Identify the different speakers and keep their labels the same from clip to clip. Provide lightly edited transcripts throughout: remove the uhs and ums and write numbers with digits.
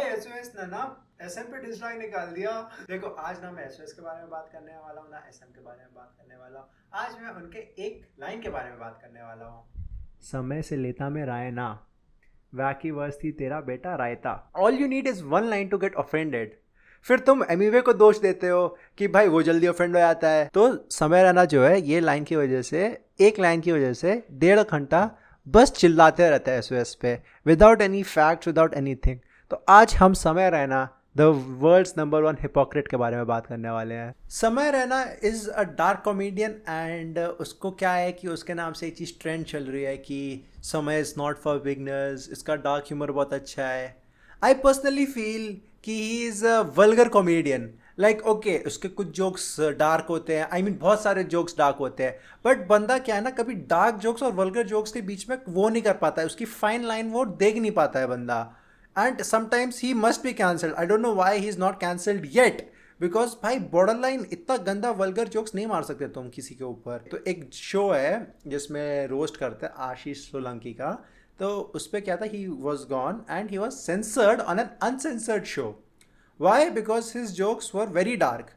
Speaker 1: SOS ने ना SM पे डिसलाइक निकाल दिया। देखो आज ना मैं एसओएस के बारे में बात करने वाला हूँ ना एसएम के बारे में बात करने वाला हूँ। आज मैं उनके एक लाइन के बारे में बात करने वाला हूँ। समय से लेता मैं राय ना, वैकी वर्स थी तेरा बेटा रायता। All you need is one line to get offended. फिर तुम एमीवे को दोष देते हो कि भाई वो जल्दी ऑफेंड हो जाता है। तो समय रहना जो है ये लाइन की वजह से, एक लाइन की वजह से 1.5 घंटा बस चिल्लाते रहता है एसओएस पे, without any facts, without anything. तो आज हम Samay Raina the world's number 1 hypocrite के बारे में बात करने वाले हैं। Samay Raina is a dark comedian and उसको क्या है कि उसके नाम से एक चीज़ ट्रेंड चल रही है कि समय इज़ नॉट फॉर बिगनर्स। इसका डार्क ह्यूमर बहुत अच्छा है। आई पर्सनली फील कि he is a vulgar comedian. Like okay उसके कुछ जोक्स डार्क होते हैं, बहुत सारे जोक्स डार्क होते हैं, बट बंदा क्या है ना, कभी डार्क जोक्स और वल्गर जोक्स के बीच में वो नहीं कर पाता है, उसकी फाइन लाइन वो देख नहीं पाता है बंदा। And sometimes he must be cancelled. I don't know why he is not cancelled yet, because भाई बॉर्डर लाइन इतना गंदा वल्गर जोक्स नहीं मार सकते तुम किसी के ऊपर। तो एक शो है जिसमें रोस्ट करते हैं आशीष सोलंकी का, तो उस पर क्या था, he was gone and he was censored on an uncensored show. Why? Because his jokes were very dark.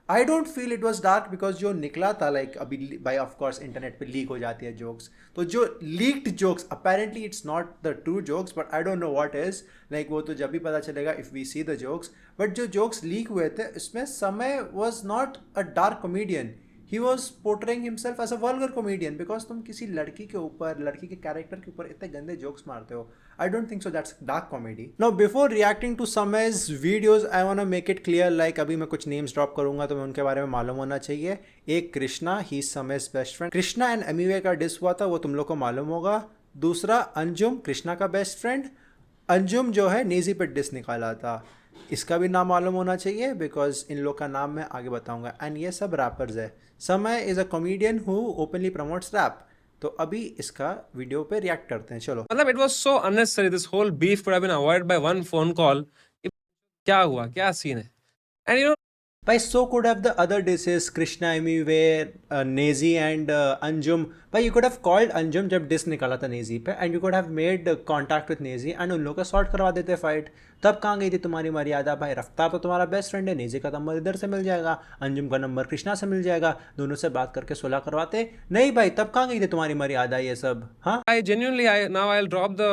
Speaker 1: I don't feel it was dark, because जो निकला था लाइक अभी बाई ऑफ कोर्स इंटरनेट पे लीक हो जाती है jokes, तो जो leaked jokes apparently it's not the true jokes, but I don't know what is, like वो तो जब भी पता चलेगा if we see the jokes. But जो जोक्स लीक हुए थे इसमें Samay was not a dark comedian, he was portraying himself as a vulgar comedian. Because तुम किसी लड़की के ऊपर, लड़की के कैरेक्टर के ऊपर इतने गंदे जोक्स मारते हो, I don't think so that's dark comedy. Now before reacting to समवेज videos I want to make it clear, like अभी मैं कुछ नेम्स ड्रॉप करूंगा तो मैं उनके बारे में मालूम होना चाहिए। एक कृष्णा, ही समवेज best friend. Krishna and Emiway का डिस हुआ था, वो तुम लोग को मालूम होगा। दूसरा अंजुम, कृष्णा का बेस्ट फ्रेंड। अंजुम जो है नेजी पे डिस निकाला था, इसका भी नाम मालूम होना चाहिए बिकॉज इन लोग का नाम मैं आगे बताऊंगा। एंड ये सब रैपर्स है। Samay is a comedian who openly promotes rap. तो अभी इसका वीडियो पे रिएक्ट करते हैं, चलो।
Speaker 2: मतलब it was so unnecessary, this whole beef could have been avoided by one phone call. क्या हुआ, क्या सीन है? एंड यू नो
Speaker 1: भाई so could have the other dishes, Krishna Emiwe, Nezi and Anjum. भाई you could have called Anjum जब dish निकाला था नेजी पे, and you could have made contact with Naezy and उन लोगों का सॉर्ट करवा देते फाइट। तब कहाँ गई थी तुम्हारी मर्यादा? भाई रफ्तार तो तुम्हारा बेस्ट फ्रेंड है, नेजी का नंबर इधर से मिल जाएगा, अंजुम का नंबर कृष्णा से मिल जाएगा, दोनों से बात करके सुलह करवाते। नहीं भाई, तब कहाँ गई थी तुम्हारी मर्यादा ये सब? हाँ
Speaker 2: I genuinely, I now I'll drop the,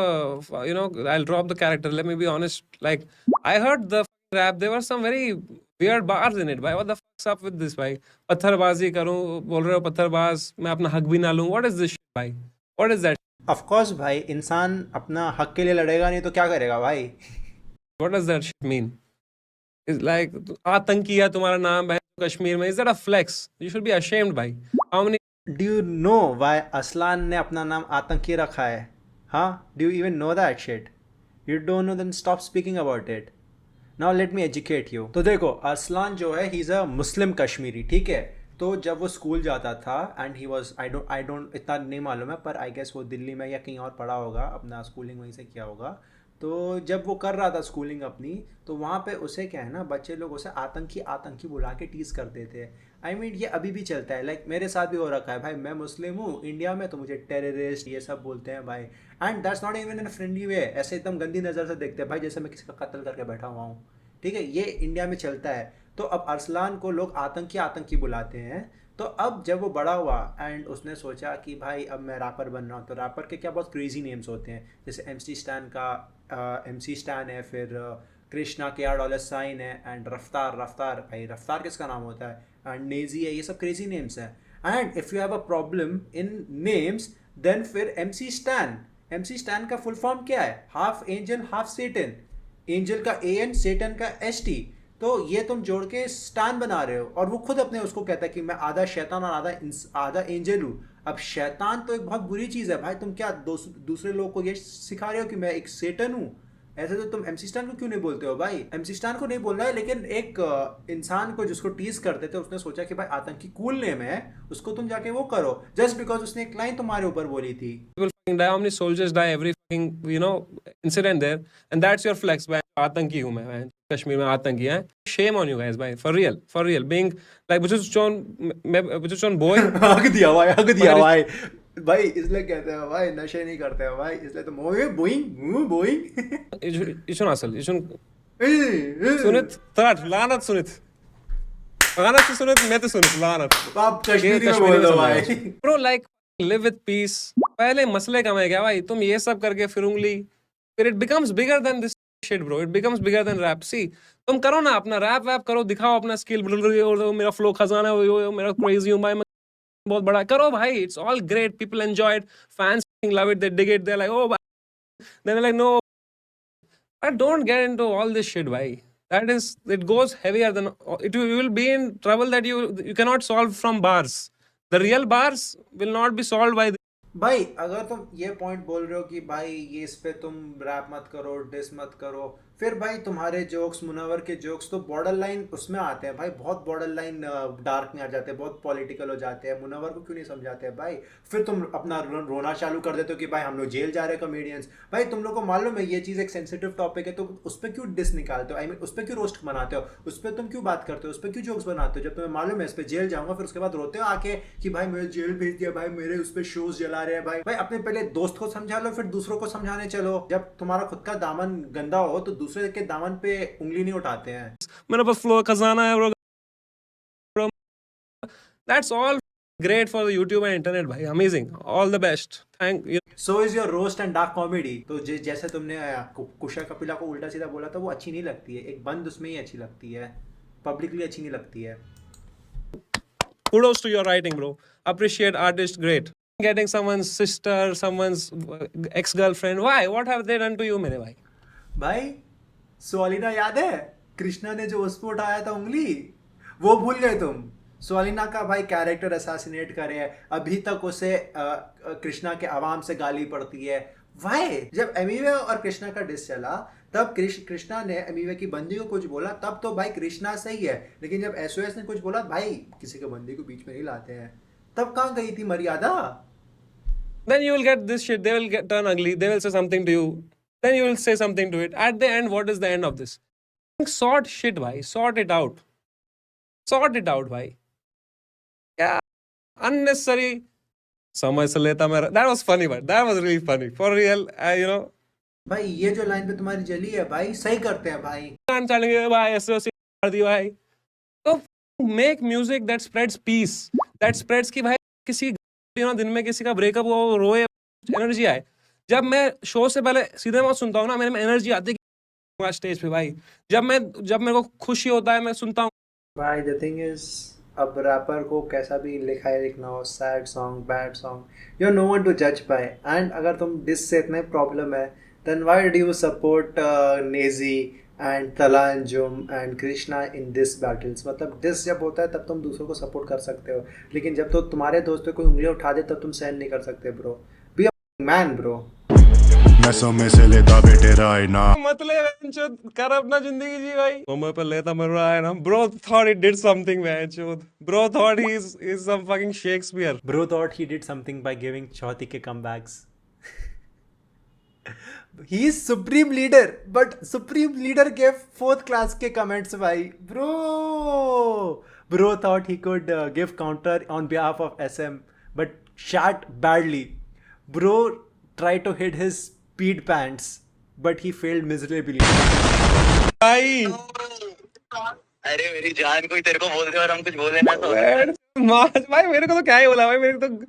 Speaker 2: I'll drop the character. Let me be honest. Like, I heard the rap. There were some very weird bars in it. Bhai, what the fuck's up with this? Bhai, पत्थरबाजी करूं, बोल रहे हो पत्थरबाज, मैं अपना हक भी ना लूं. What is this shit, bhai? What is that?
Speaker 1: Of course भाई, इंसान अपना हक के लिए लड़ेगा नहीं तो क्या करेगा भाई?
Speaker 2: What does that shit mean? It's like आतंकी है तुम्हारा नाम है कश्मीर में. Is that a flex? You should be ashamed, bhai. How many?
Speaker 1: Do you know why Aslan ने अपना नाम आतंकी रखा है? हाँ, do you even know that shit? You don't know, then stop speaking about it. Now let me educate you. तो देखो, अरसलान जो है ही इज़ अ मुस्लिम कश्मीरी, ठीक है। तो जब वो स्कूल जाता था and he was, I don't इतना नहीं मालूम है, पर आई गेस वो दिल्ली में या कहीं और पढ़ा होगा, अपना स्कूलिंग वहीं से किया होगा। तो जब वो कर रहा था स्कूलिंग अपनी, तो वहाँ पे उसे क्या है ना, बच्चे लोग उसे आतंकी आतंकी बुला के टीज करते थे। ये अभी भी चलता है, लाइक मेरे साथ भी हो रखा है भाई। मैं मुस्लिम हूँ इंडिया में, तो मुझे टेररिस्ट ये सब बोलते हैं भाई। And that's not even in friendly way, ऐसे एकदम गंदी नज़र से देखते हैं भाई, जैसे मैं किसी का कत्ल करके बैठा हुआ हूँ, ठीक है। ये इंडिया में चलता है। तो अब अरसलान को लोग आतंकी आतंकी बुलाते हैं। तो अब जब वो बड़ा हुआ एंड उसने सोचा कि भाई अब मैं रैपर बन रहा हूँ, तो रैपर के क्या बहुत क्रेजी नेम्स होते हैं, जैसे MC स्टैन का MC स्टैन है, फिर कृष्णा $$ है, एंड रफ्तार, भाई रफ्तार किसका नाम होता है, एंड नेजी है, ये सब क्रेजी नेम्स हैं। And if you have a problem in names, then फिर MC स्टैन का फुल फॉर्म क्या है? Half angel half Satan, angel का AN, सेटन का ST। तो ये तुम जोड़ के स्टैन बना रहे हो, और वो खुद अपने उसको कहता है कि मैं आधा शैतान और आधा एंजल हूँ। अब शैतान तो एक बहुत बुरी चीज़ है भाई, तुम क्या दूसरे लोगों को ये सिखा रहे हो कि मैं एक सेटन हूँ? ऐसे तो तुम MC स्टैन को क्यों नहीं बोलते हो भाई? MC स्टैन को नहीं बोलना है, लेकिन एक इंसान को जिसको टीज करते थे, उसने सोचा कि भाई आतंकी कूल नेम है, उसको तुम जाके वो करो, जस्ट बिकॉज उसने एक लाइन तुम्हारे ऊपर बोली थी।
Speaker 2: People fucking die. How many soldiers die every fucking incident there? And that's your flex, bhai. आतंकी हूँ मैं, कश्मीर में आतंकी है. Shame on you guys, bhai. For real. Being like बुजुर्ग boy.
Speaker 1: हक दिया भाई। भाई इसलिए कहते हैं भाई नशे नहीं करते हैं भाई, इसलिए तो Boeing Boeing.
Speaker 2: İşin asıl. Sunit तराट लानत सुनित लानत से सुनित मैं तो सुनित लानत
Speaker 1: आप
Speaker 2: ये
Speaker 1: कश्मीरी में
Speaker 2: कश्मीरी
Speaker 1: बोल
Speaker 2: में
Speaker 1: दो
Speaker 2: समझ
Speaker 1: भाई।
Speaker 2: आओ bro like live with piece पहले मसले कम है क्या भाई तुम ये सब करके फिर उंगली फिर it becomes bigger than this shit bro it becomes bigger than rap सी तुम करो ना अपना रैप वैप करो दिखाओ अपना स्किल मेरा फ्लो खजाना है मेरा क्रेजी हूं भाई मैं बहुत बड़ा करो भाई it's all great people enjoy it fans love it they dig it they like oh then like no I don't get into all this shit, bhai. That is, it goes heavier than it. You will be in trouble that you cannot solve from bars. The real bars will not be solved by.
Speaker 1: भाई अगर तुम ये point बोल रहे हो कि भाई ये इस पे तुम रैप मत करो, डिस मत करो, फिर भाई तुम्हारे जोक्स, मुनव्वर के जोक्स तो बॉर्डर लाइन उसमें आते हैं भाई, बहुत बॉर्डर लाइन डार्क में आ जाते हैं, बहुत पॉलिटिकल हो जाते हैं। मुनव्वर को क्यों नहीं समझाते हैं भाई? फिर तुम अपना रोना चालू कर देते हो कि भाई हम लोग जेल जा रहे हैं कॉमेडियंस। भाई तुम लोग को मालूम है ये चीज़ एक सेंसिटिव टॉपिक है, तो उस पर क्यों डिस निकालते हो? आई मीन उस पर क्यों रोस्ट बनाते हो? उस पर तुम क्यों बात करते हो? उस पर क्यों जोक्स बनाते हो? जब तुम्हें मालूम है इस पर जेल जाऊंगा, फिर उसके बाद रोते हो आके कि भाई मुझे जेल भेज दिया, भाई मेरे उस पर शोज जला रहे हैं। भाई भाई अपने पहले दोस्त को समझा लो, फिर दूसरों को समझाने चलो। जब तुम्हारा खुद का दामन गंदा हो तो दूसरे के दामन पे उंगली नहीं उठाते हैं।
Speaker 2: मेरे पास flow खजाना है bro. That's all great for the YouTube and internet, bhai. Amazing. All the best. Thank you.
Speaker 1: So is your roast and dark comedy. तो जैसे तुमने कुशा कपिला को उल्टा सीधा बोला था, वो अच्छी नहीं लगती है। एक बंद उसमें ही अच्छी लगती है, पब्लिकली अच्छी नहीं लगती है।
Speaker 2: Kudos to your writing, bro. Appreciate artist. Great. Getting someone's sister, someone's ex-girlfriend. Why? What have they done to you, मेरे भाई?
Speaker 1: भाई सोलिना याद है? कृष्णा ने जो उस पर उठाया था उंगली, वो भूल गए तुम? सोलिना का भाई कैरेक्टर असैसिनेट करे है, अभी तक उसे कृष्णा के आवाम से गाली पड़ती है। वाई? जब एमीवे और कृष्णा का डिस चला, तब कृष्णा ने एमीवे की बंदी को कुछ बोला, तब तो भाई कृष्णा सही है। लेकिन जब एसओएस ने कुछ बोला, भाई किसी के बंदी को बीच में नहीं लाते हैं। तब कहाँ गई थी मर्यादा?
Speaker 2: Then you will get this shit. They will get turn ugly. They will say something to you. Then you will say something to it. At the end, what is the end of this? Sort shit, bhai. Sort it out. Sort it out, bhai. Yeah. Unnecessary. समझ से लेता मेरा. That was funny, but that was really funny. For real, you know.
Speaker 1: भाई ये जो line पे तुम्हारी जली है भाई, सही करते हैं भाई।
Speaker 2: गान चलेंगे भाई ऐसे वैसे कर दी भाई. तो make music that spreads peace. That spreads कि भाई किसी दिन में किसी का ब्रेकअप हो, रोए, एनर्जी आए। जब मैं शो से पहले सीधे मत सुनता हूँ ना, मेरे में एनर्जी आती है स्टेज पे भाई। जब मेरे को खुशी होता है, मैं सुनता हूँ।
Speaker 1: भाई द थिंग इज, अब रैपर को कैसा भी लिखना हो, sad song, bad song, you know one to जज बाय। एंड अगर तुम डिस से इतने प्रॉब्लम है, then why do you support Naezy and Talha Anjum and Krishna in this battles? मतलब डिस जब होता है तब तुम दूसरों को सपोर्ट कर सकते हो, लेकिन जब तो तुम्हारे दोस्त पे कोई उंगली उठा दे तब तुम सहन नहीं कर सकते bro. Be a man bro.
Speaker 3: मैं समय से लेता बेटे राय ना
Speaker 2: मतलब कर अपना जिंदगी जी भाई। समय पे लेता मर रहा है ना। Bro thought he did something, man. Bro thought he's some fucking Shakespeare.
Speaker 1: Bro thought he did something by giving Chauthi ke comebacks. He is supreme leader, but supreme leader gave fourth class के comments भाई. Bro thought he could give counter on behalf of SM, but shat badly. Bro tried to hit his speed pants, but he failed miserably.
Speaker 2: भाई
Speaker 4: अरे मेरी जान, कोई तेरे को बोल दे और हम कुछ बोले ना तो
Speaker 2: भाई मेरे को तो क्या ही बोला भाई। मेरे को तो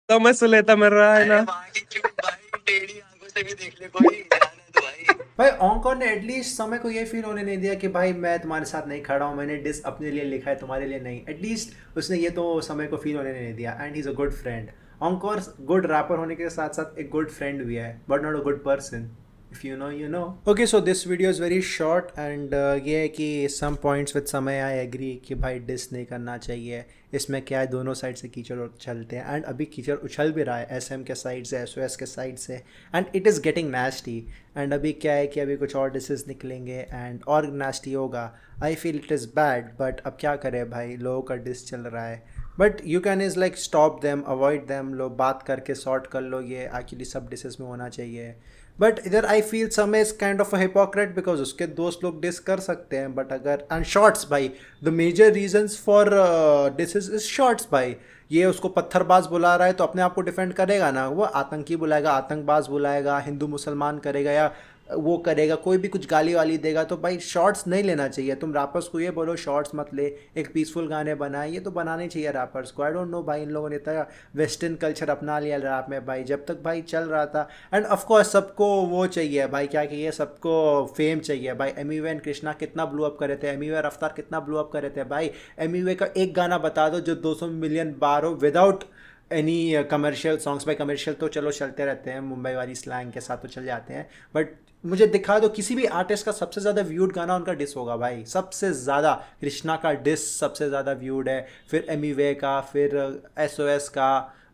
Speaker 2: समझ से लेता मर रहा है ना।
Speaker 4: वहाँ की चुप भाई, टेढ़ी आंखों से भी देख ले कोई, जाने दो भाई।
Speaker 1: भाई ऑनकोर ने एटलीस्ट समय को ये फील होने नहीं दिया कि भाई मैं तुम्हारे साथ नहीं खड़ा हूँ, मैंने डिस अपने लिए लिखा है, तुम्हारे लिए नहीं। एटलीस्ट उसने ये तो समय को फील होने नहीं दिया। And he is a good friend. Encore good wrapper होने के साथ साथ एक गुड फ्रेंड भी है, but not a good person. If you know, you know. Okay, so this video is very short and ये है कि some points with समय I agree कि भाई डिस नहीं करना चाहिए। इसमें क्या है, दोनों साइड से कीचड़ उछलते हैं एंड अभी कीचड़ उछल भी रहा है, SM के साइड से, SOS के साइड से, and it is getting nasty। And अभी क्या है कि अभी कुछ और डिसेस निकलेंगे एंड और nasty होगा। I feel it is bad, but अब क्या करें भाई, लोगों का डिस चल रहा है। But you can is like stop them, avoid them. लो बात करके सॉर्ट कर लो, ये एक्चुअली सब डिसेस में होना चाहिए। बट इधर I feel Samay is kind of a hypocrite because उसके दोस्त लोग डिस कर सकते हैं, बट अगर एंड शॉर्ट्स भाई, the major reasons for disses is shorts भाई। ये उसको पत्थरबाज बुला रहा है तो अपने आप को डिफेंड करेगा ना, वो आतंकी बुलाएगा, आतंकबाज बुलाएगा, हिंदू मुसलमान करेगा, या वो करेगा, कोई भी कुछ गाली वाली देगा तो भाई शॉर्ट्स नहीं लेना चाहिए। तुम रैपर्स को ये बोलो शॉर्ट्स मत ले, एक पीसफुल गाने बनाए, ये तो बनाने चाहिए रैपर्स को। आई डोंट नो भाई, इन लोगों ने इतना वेस्टर्न कल्चर अपना लिया रैप में भाई, जब तक भाई चल रहा था। एंड ऑफ कोर्स सबको वो चाहिए भाई, क्या चाहिए सबको, फेम चाहिए भाई। एमिवे एंड कृष्णा कितना ब्लू अप करे थे, एमिवे रफ्तार कितना ब्लू अप करे थे भाई। एमिवे का एक गाना बता दो जो 200 मिलियन बार हो विदाउट एनी कमर्शियल सॉन्ग्स। भाई कमर्शियल तो चलो चलते रहते हैं, मुंबई वाली स्लैंग के साथ तो चल जाते हैं, बट मुझे दिखा दो किसी भी आर्टिस्ट का सबसे ज़्यादा व्यूड गाना उनका डिस होगा भाई, सबसे ज़्यादा। कृष्णा का डिस सबसे ज़्यादा व्यूड है, फिर एमिवे का, फिर एसओएस का।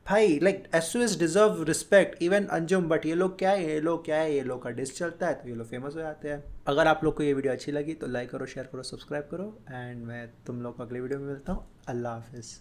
Speaker 1: भाई like SOS deserve respect, even Anjum, but ये लोग क्या है, ये लोग क्या है, ये लोग का डिस चलता है तो ये लोग फेमस हो जाते हैं। अगर आप लोग को ये वीडियो अच्छी लगी तो लाइक करो, शेयर करो, सब्सक्राइब करो, एंड मैं तुम लोग को अगले वीडियो में मिलता हूँ। अल्लाह हाफिज़।